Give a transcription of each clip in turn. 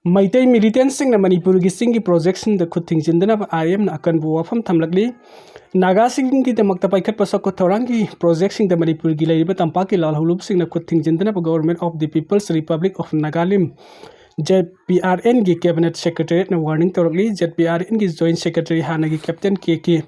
Meitei militants sing na Manipur gi sing gi project sing da khuting jindana ba IM na akan bu wafam thamlakli Naga sing gi damakta paikhat pasok ko thorangi project sing da Manipur gi leiba Tampaki Lalhoubada sing na khuting jindana ba Government of the People's Republic of Nagalim ZPRN gi Cabinet Secretary na warning torokli ZPRN gi Joint Secretary hanagi Captain KK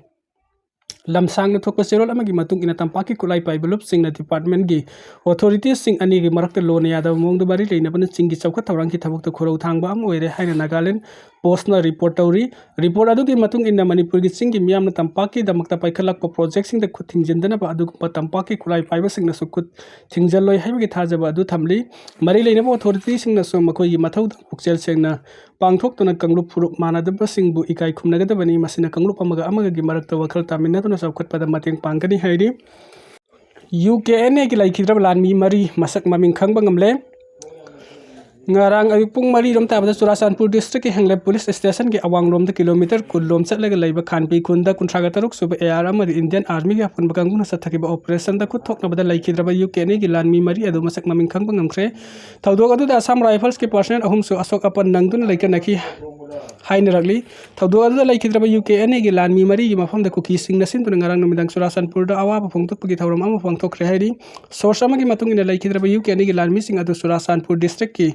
lamsang na thokpa serol amagi matung ina Tampaki kulai paibalup sing na department gi authorities sing ani gi marakta lo na yada mong bari leina ban sing gi chawka thawrang ki thabuk to khurau thangba am oire haina Nagaland post na report tauri report adu gi matung ina Manipur gi sing gi miam na Tampaki damakta paikhalak pa project sing da khuting jindana ba adu pa Tampaki kulai paiba sing na sukut thingjal loi haiba gi thajaba adu thamli mari leina ba authorities sing na so makoi gi mathau pukchel sing na pangthok to na kanglup phuruk manadaba sing bu ikai khumnaga da bani masina kanglup amaga gi marakta wakhal tamina to na saukat pada mateng pangkani hairi UKNA ki laikhidra lan mi mari masak maming khangba ngamle ngarang ayupung mari rom tabada Churachandpur district ki Khangle police station ki awang rom da kilometer kullom chatlaga leiba khanpi khunda kunthraga taruk sub AR amari Indian army ki apun bakang na sathakiba operation da kuthok na bada laikhidra ba UKNA ki lan mi mari adu masak maming khangba ngamkhre thawdok adu da Assam Rifles ki personnel ahum su asok apan nangdun laikana ki haina ragli thawdok adu da laikhidra ba UKNA ki lan mi mari ki mafam da Kuki sing na sin tu ngarang namidang Churachandpur da awa ba phongtok pagi thawram ama phongtok hairi source ama ki matung ina laikhidra ba UKNA ki lan mi sing adu Churachandpur district ki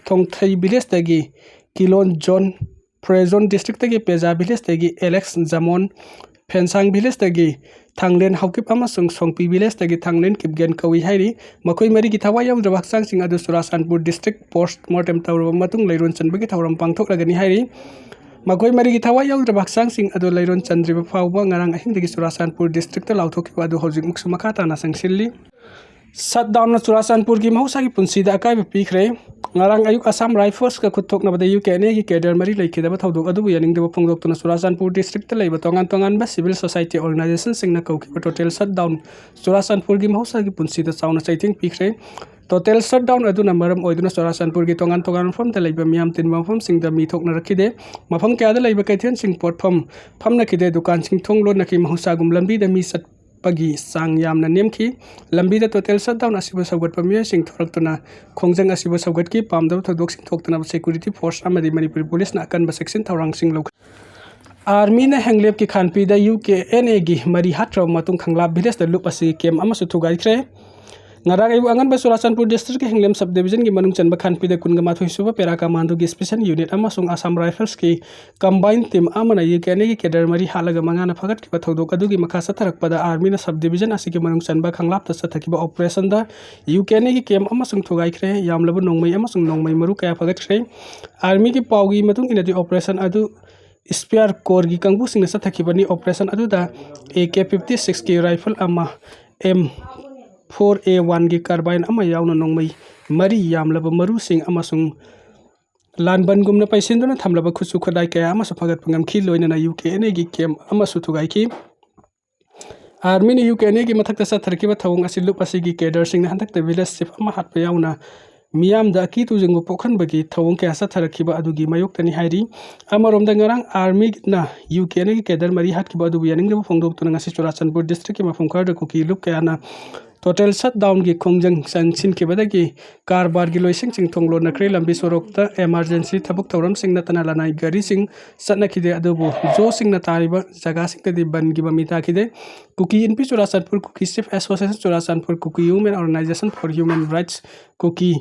Thongthai village tagi Kilon John Prezon district tagi Peza village tagi Alex Jamon Phensang village tagi Thanglen Haukip amasung Songpi village tagi Thanglen Kipgen Kawi hairi makoi mari gi thawa yaw jabak sang sing adu Churachandpur district post mortem tawra matung leiron chanbagi thawram pangthok lagani hairi makoi mari gi thawa yaw jabak sang sing adu leiron chandriba phawba ngarang ahing dagi Churachandpur district ta lawthok adu hojik muksu makata na sangsilli shutdown na Churachandpur ki mahausa ki punsi da akai pikre ngarang ayuk Assam Rifles ka khutok na bada UKNA ki cadre mari laikhidaba thaudok adu yaning deba phongdok tuna Churachandpur district ta leiba tongan ba civil society organization sing na kauki total shutdown Churachandpur ki mahausa ki punsi da chauna chaiting pikre total shutdown adu na maram oiduna Churachandpur ki tongan form ta leiba miam tin form sing da mi thok na rakhide mafam kya da leiba kaithian sing pot pham na khide dukan sing thong lo na ki mahausa gum lambi da mi sat pagi sang yam na nemki lambi da total shutdown asiba saugat pamia sing thorak tuna khongjang asiba saugat ki pamda thodok sing thok tuna security force amadi Manipur police na kan ba section thawrang sing lok army na hanglep ki khanpi da UKNA gi mari hatra matung khangla village da lup asi kem amasu thugai khre ngarang ayu angan ba Churachandpur district ki Hanglem subdivision gi manung chanba khanpi da kun gama thoisuba pera commando gi special unit amasung Assam Rifles ki combined team amana UKNA gi cadre mari halaga mangana phagat ki ba thodok adu gi makha satharak pada army na subdivision asi ki manung chanba khanglap ta sathaki ba operation da UKNA gi kem amasung thugai khre yamlabu nongmai amasung nongmai maru kaya phagat khre army ki pawgi matung ina di operation adu Spear Corps gi kangbu sing na sathaki bani operation adu da AK-56 ki rifle ama M4A1 gi carbine ama yauna nongmai mari yamlaba maru sing amasung lanban gumna paisinduna thamlaba khusu khodai kaya amasu phagat pangam khi loina na UKNA gi kem amasu thugai ki army ni UKNA gi mathakta sa tharkiba thawung asilu pasigi cadre sing na hantak ta village chief ama hatpa yauna miam da ki tu jengo pokhan bagi thawung kaya sa tharakhiba adugi mayok tani hairi amarom da ngarang army na UKNA gi cadre mari hatkiba adu yaning lebu phongdok tuna ngasi Churachandpur district ki mafum khar da Kuki lup kaya na total shutdown gi khongjang sansin ke badagi karbar gi loising sing thonglo na kre lambi sorok ta emergency thabuk thawram sing na tana lanai gari sing satna khide adubu jo sing na tariba jaga sing ta di ban gi bamita khide Kuki inpi Churachandpur Kuki Chief Association Churachandpur Kuki Women Organization for Human Rights Kuki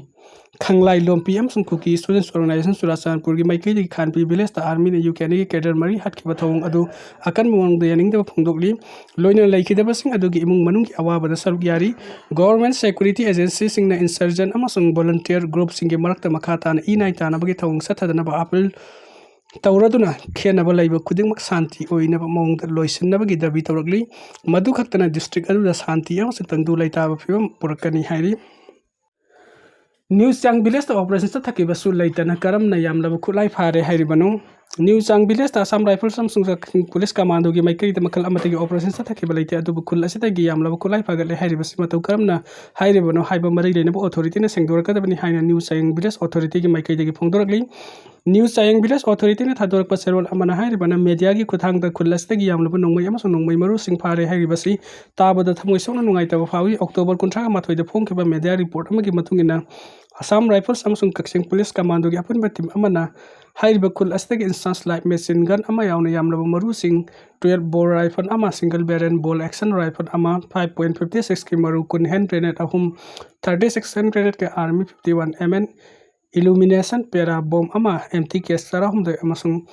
Khanglai Lompi amsung Kuki Students Organization Churachandpur gi maikei di khanpi village ta army na UKNA gi cadre mari hatkiba thawung adu akan muang da yaning da phongdokli loina laikhidaba sing adu gi imung manung gi awaba da saruk yari government security agency sing na insurgent amasung volunteer group sing gi marakta makha ta na inai ta na bagi thawung sathadana ba apil tauraduna khenaba laiba khudingmak shanti oinaba mong da loisinaba gi dabi tawrakli madu khaktana district adu da shanti amasung tangdu laitaba phibam purakani hairi New Chang village ta operation ta thakiba su laitana karam na yamlaba khulai phare hairibanu New Chang village ta Assam Rifles samsung police commando gi maikei da makal amata gi operation ta thakiba laite adu khul asita gi yamlaba khulai phagal hairibasi matau karam na hairibanu haiba mari lena authority na sengdor ka da bani haina New Chang village authority gi maikei da gi phongdorakli news चाइंग village authority ने थादोरक सेरोल अमना हाइरिबना media की खुथांग the खुल्लसदगी यामलब नोंगमै अमसुंग नोंगमै मरु सिंग फारे हाइरिबसी ताबद थमोइ सोना नुंगाइतब फावी अक्टोबर 19 द फोंखिबा मीडिया रिपोर्ट अमगी मतुंगिना असम राइफल्स अमसुंग कक्सिंग पुलिस कमांडो की अपुनबा टीम अमना हाइरिबा खुल्लसदगी इंस्टेंस लाइट मशीन गन अमा यावना यामलब मरु सिंग 12 बोर राइफल अमा single barrel bolt action rifle अमा 5.56 की मरु कुन हैंड ग्रेनेड अहुम 36 हैंड ग्रेनेड के army 51 mn illumination pera bomb ama empty case sarahum de amasung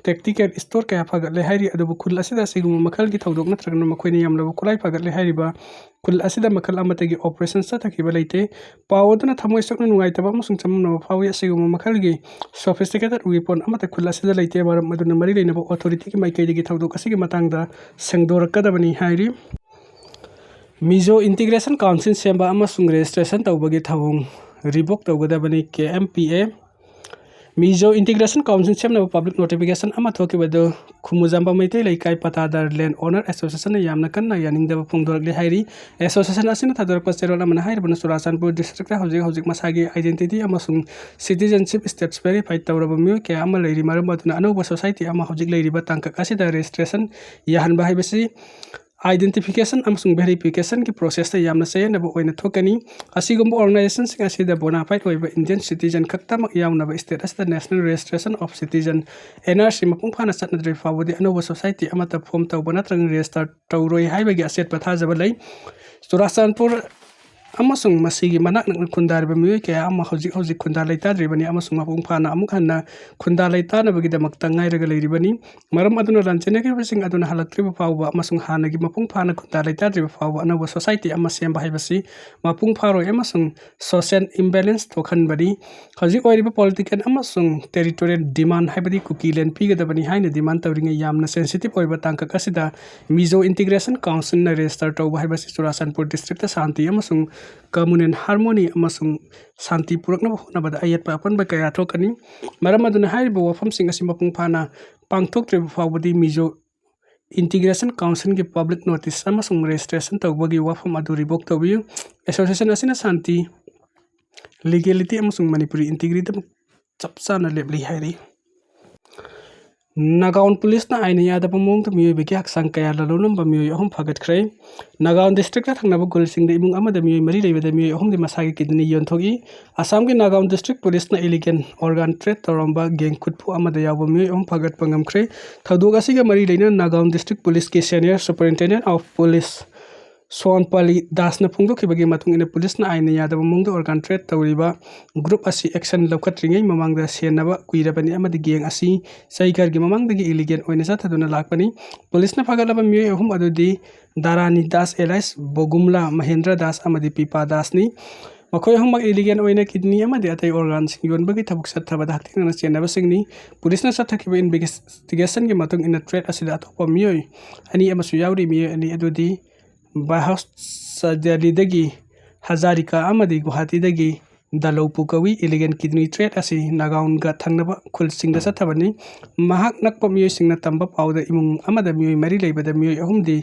tactical store kaya phagatle hairi adubu khul asida sigum makhal gi thodok natragna makhoi yamlo kulai phagatle hairiba khul asida makhal amatagi operation sa thakiba leite pawodna thamoi sakna nungai taba amasung chamno phawi sigum makhal gi sophisticated weapon amata khul asida leite maram aduna mari leinaba authority ki maikei gi thodok asigi matangda sengdorakadabani hairi mizo integration council semba amasung registration tawbagi thawung रिबोक तौगदबनी KMPA Mizo integration council सेमना public notification अमा थोकिबदो खुमुजांबा मैते लैकाय pattadar land owner association यामना कन्ना यानिंगदब फोंदोरगले हाइरी एसोसिएशन असिना थादोरक सेरोल अमना हाइरबना सुरासानपुर डिस्ट्रिक्ट हौजिक हौजिक मसागी आइडेंटिटी अमसुंग सिटीजनशिप स्टेप्स वेरीफाइड तौरब मियो के अमा लैरी मरम अदुना अनौबा सोसाइटी अमा हौजिक लैरिबा तांकक असिदा रजिस्ट्रेशन याहनबा हाइबसी आइडेंटिफिकेशन अमसुंग वेरिफिकेशन की प्रोसेस ते यामना सेनब ओइना थोकनी असिगुम ऑर्गेनाइजेशन सिंग असिदा बोनाफाइड ओइबा इंडियन सिटीजन खक्तमक यावनबा स्टेट असिदा national registration of citizen NRC मपुंग फाना सतनद्रि फावदि अनोबा सोसाइटी अमता फॉर्म तौबा नत्रंग रजिस्टर तौरोय हाइबगी असेट पथाजबा लै चुराचांदपुर अमसुंग मसिगी मनाक नक खुंदारबा मियोय कया अमा हौजिक हौजिक खुंदा लैताद्रिबनी अमसुंग मपुंग फाना अमुक हन्ना खुंदा लैतानबगी दमकता ngairaga leiribani maram aduna ranchene bsing aduna halaktriba fawba amasung hanagi mapung phana खुंदा लैताद्रिबा fawba अनौबा सोसाइटी अमा सेमबा हाइबसी मपुंग फारोय अमसुंग सोशल इम्बैलेंस थोखनबनी हौजिक ओइरिबा पॉलिटिकल अमसुंग टेरिटोरियल डिमांड हाइबदी कुकी लैंड पिगदबनी हाइना डिमांड तौरिंग यामना सेंसिटिव ओइबा तांकक असिदा मिजो इंटीग्रेशन काउंसिल ना रजिस्टर तौबा हाइबसी चुराचांदपुर डिस्ट्रिक्ट शांति अमसुंग कम्युनल हार्मोनी अमसुंग शांति पुरकना होनबदा अयतपा अपनबा कया थोकनी मरम अदुना हाइरिबा वफमसिंग असि मपुंग फाना पांगथोक्त्रिबा फावबदी मिजो इंटीग्रेशन काउंसिल की पब्लिक नोटिस अमसुंग रजिस्ट्रेशन तौबगी वफम अदु रिवोक तौबियु एसोसिएशन असिना शांति लीगलिटी अमसुंग मणिपुरी इंटीग्रिटी चपचाना लेबली हाइरी नागाउन पुलिस ना आइन यादब मोंग मियोबगी हक्सांग कया ललोनम मियोय अहम फगतख्रे नागाउन डिस्ट्रिक्ट थांगनाबो गुलसिंग इमुंग अमद मियोय मरी लेबदा मियोय अहम दि मसागी किडनी योनथोगी असम के नागाउन डिस्ट्रिक्ट पुलिस ना इलीगल ऑर्गन ट्रेड तौरंबा गेंग खुदफु अमद याव मियोय अहम फगत पंगमख्रे थदोग असिगा मरी लेना नागाउन डिस्ट्रिक्ट पुलिस के सीनियर सुपरिटेंडेंट ऑफ पुलिस सोनपाली दास न फोंदोखिबगी मतुंग इन पुलिस ना आइन यादब मोंग ऑर्गन ट्रेड तौरिबा ग्रुप असी एक्शन लौखत्रिङै ममांगदा सेनबा कुइरबनी अमदि गेंग असी सैकर की ममांगदगी इलीगल ओइना जाथदुना लाकपनी पुलिस ना फगलबा मियोय अहम अदुदी दारानी दास एलाइस बोगुमला महेंद्र दास अमदि पीपा दासनी मखोय हम इलीगल ओइना किडनी अमदि अतै ऑर्गन सिंग योनबगी थबुक सत्थबदा हक्तिंगना सेनबा सिंगनी पुलिस ना सत्थखिबा इन्वेस्टिगेशन की मतुंग इन ट्रेड असिदा अतोपा मियोय अनि अमसु यावरी मियोय अनि अदुदी बाहाउस सजलीदगी हजारिका अमदि गुवाहाटीदगी दलौपु कवि इलीगल किडनी ट्रेड असी नागाउन गा थंगनबा खुलसिंगदा सथबनी महाक नकपा मियोय सिंगना तंबा पाउदा इमुंग अमदा मियोय मरी लेबदा मियोय अहुमदि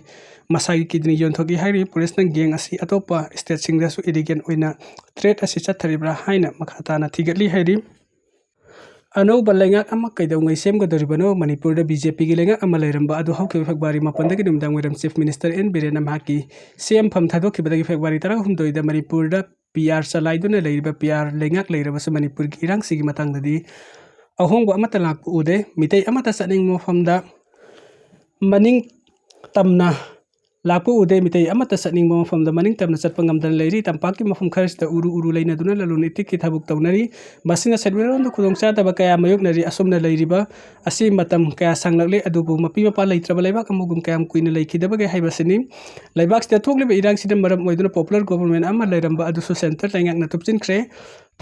मसागी किडनी योनथोगी हाइरि पुलिस ना गेंग असी अतोपा स्टेट सिंगदासु इलीगल ओइना ट्रेड असी चथरिब्रा हाइना मखाताना थिगतली हाइरि अनौबा लैंगाक अमा कैदौङै सेमगदोरिबनो मणिपुर बीजेपी की लैंगाक अमा लैरंबा अदु हौके फेब्रुवारी 9 नुमदांग वैरम चीफ मिनिस्टर एन बिरेन माकी सीएम फम थादोखिबदगी फेब्रुवारी 13 मणिपुर PR चलाइदुना लैरिबा PR लैंगाक लैरबस मणिपुर की इरांगसिगी मतंगददी अहोंग अमता लाकपु उदे मितै अमता सनिंग मोफमदा मनिंग तमना लाकपु उदे मितै अमता सनिंग मोफमदा मनिंग तमना चटपंगमदन लैरि तंपाकी मफम खरसदा उरु लैनदुना ललुन इतिकी थबुक तौनरी मसिना सेडवेरोंद खुदोंचादबा कया मयोगनरी असुमना लैरिबा असि मतम कया सांगलकले अदुबु मपी मपा लैत्रबा लैबाक अमुगुम कयाम कुइना लैखिदबगे हाइबसिनी लैबाक स्टेट थोकलिबा इरांगसिदा मरम ओइदुना पॉपुलर गवर्नमेंट अमा लैरंबा अदुसु सेंटर लैंगाकना तुपचिनख्रे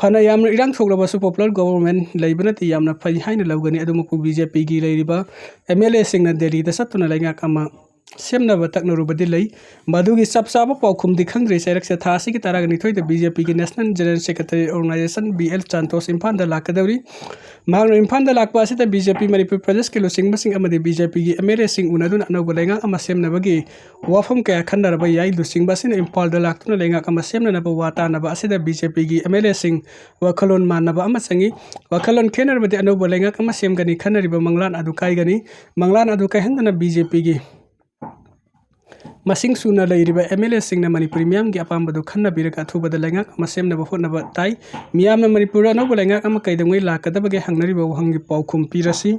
फना यामना इरांग थोकलबसु पॉपुलर गवर्नमेंट लैबनति यामना फै हाइना लौगनी अदुमकु बीजेपी की लैरिबा MLA सिंगना दिल्ली दा सत्तुना लैंगाक अमा सेमनबा तकनरुबदि लै मधुगी सबसाबा पाउखुमदि खंग्रे सैरक्से थासी की तारागनि थोइद बीजेपी की national general secretary organisation BL चांतोस इम्फाल दा लाकदौरी ꯃꯍꯥꯛꯅ ꯏꯝꯐꯥꯜꯗ ꯂꯥꯛꯄ ꯑꯁꯤꯗ ꯕꯤꯖꯦꯄꯤ ꯃꯅꯤꯄꯨꯔ ꯄ꯭ꯔꯗꯦꯁꯀꯤ ꯂꯨꯆꯤꯡꯕꯁꯤꯡ ꯑꯃꯗꯤ ꯕꯤꯖꯦꯄꯤꯒꯤ MLAꯁꯤꯡ ꯎꯅꯗꯨꯅ ꯑꯅꯧꯕ ꯂꯩꯉꯥꯛ ꯑꯃ ꯁꯦꯝꯅꯕꯒꯤ ꯋꯥꯐꯝ ꯀꯌꯥ ꯈꯟꯅꯔꯕ ꯌꯥꯏ꯫ ꯂꯨꯆꯤꯡꯕ ꯑꯁꯤꯅ ꯏꯝꯐꯥꯜꯗ ꯂꯥꯛꯇꯨꯅ ꯂꯩꯉꯥꯛ ꯑꯃ ꯁꯦꯝꯅꯅꯕ ꯋꯥ ꯇꯥꯟꯅꯕ ꯑꯁꯤꯗ ꯕꯤꯖꯦꯄꯤꯒꯤ MLAꯁꯤꯡ ꯋꯥꯈꯜꯂꯣꯟ ꯃꯥꯟꯅꯕ ꯑꯃ ꯆꯪꯏ꯫ ꯋꯥꯈꯜꯂꯣꯟ ꯈꯦꯟꯅꯔꯕꯗꯤ ꯑꯅꯧꯕ ꯂꯩꯉꯥꯛ ꯑꯃ ꯁꯦꯝꯒꯅꯤ ꯈꯟꯅꯔꯤꯕ ꯃꯪꯂꯥꯟ ꯑꯗꯨ ꯀꯥꯏꯒꯅꯤ꯫ ꯃꯪꯂꯥꯟ ꯑꯗꯨ ꯀꯥꯏꯍꯟꯗꯅ ꯕꯤꯖꯦꯄꯤꯒꯤ ꯃꯁꯤꯡ ꯁꯨꯅ ꯂꯩꯔꯤꯕ MLAꯁꯤꯡꯅ ꯃꯅꯤꯄꯨꯔꯤ ꯃꯤꯌꯥꯝꯒꯤ ꯑꯄꯥꯝꯕꯗꯨ ꯈꯟꯅꯕꯤꯔꯒ ꯑꯊꯨꯕꯗ ꯂꯩꯉꯥꯛ ꯑꯃ ꯁꯦꯝꯅꯕ ꯍꯣꯠꯅꯕ ꯇꯥꯏ꯫ ꯃꯤꯌꯥꯝꯅ ꯃꯅꯤꯄꯨꯔꯗ ꯑꯅꯧꯕ ꯂꯩꯉꯥꯛ ꯑꯃ ꯀꯩꯗꯧꯉꯩ ꯂꯥꯛꯀꯗꯕꯒꯦ ꯍꯪꯅꯔꯤꯕ ꯋꯥꯍꯪꯒꯤ ꯄꯥꯎꯈꯨꯝ ꯄꯤꯔꯁꯤ꯫